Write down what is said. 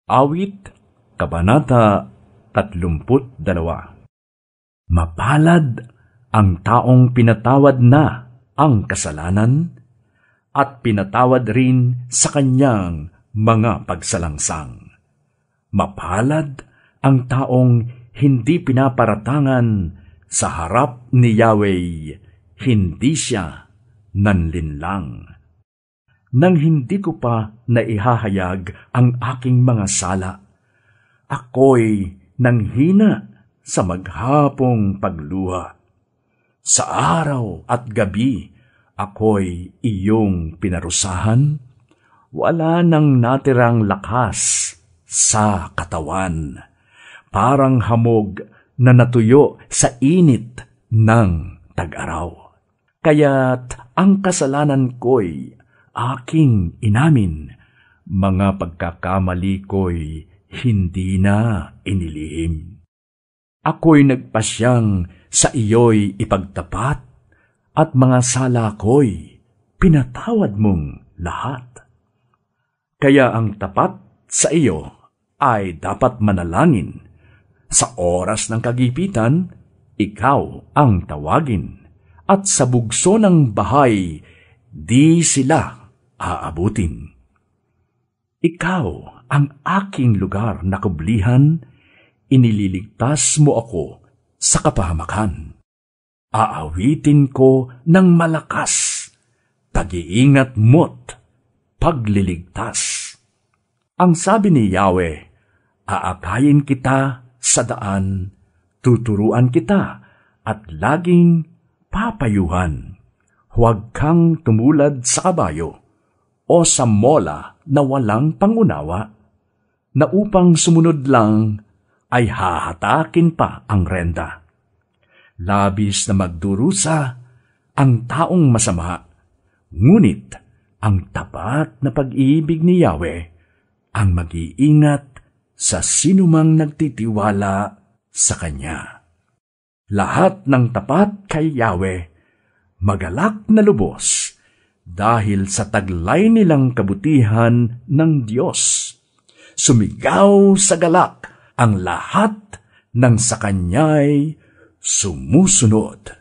Awit, Kabanata 32. Mapalad ang taong pinatawad na ang kasalanan at pinatawad rin sa kanyang mga pagsalangsang. Mapalad ang taong hindi pinaparatangan sa harap ni Yahweh, hindi siya nanlinlang. Nang hindi ko pa naihahayag ang aking mga sala, ako'y nanghina sa maghapong pagluha. Sa araw at gabi, ako'y iyong pinarusahan. Wala nang natirang lakas sa katawan, parang hamog na natuyo sa init ng tag-araw. Kaya't ang kasalanan ko'y aking inamin, mga pagkakamali ko'y hindi na inilihim. Ako'y nagpasyang sa iyo'y ipagtapat, at mga sala ko'y pinatawad mong lahat. Kaya ang tapat sa iyo ay dapat manalangin. Sa oras ng kagipitan, ikaw ang tawagin, at sa bugso ng bahay, di sila aabutin. Ikaw ang aking lugar na kublihan, inililigtas mo ako sa kapahamakan. Aawitin ko ng malakas, pag-iingat mo't pagliligtas. Ang sabi ni Yahweh, aakayin kita sa daan, tuturuan kita at laging papayuhan. Huwag kang tumulad sa kabayo o sa mola na walang pangunawa, na upang sumunod lang ay hahatakin pa ang renda. Labis na magdurusa ang taong masama, ngunit ang tapat na pag-ibig ni Yahweh ang mag-iingat sa sinumang nagtitiwala sa Kanya. Lahat ng tapat kay Yahweh magalak na lubos dahil sa taglay nilang kabutihan ng Diyos. Sumigaw sa galak ang lahat ng sa Kanya'y sumusunod.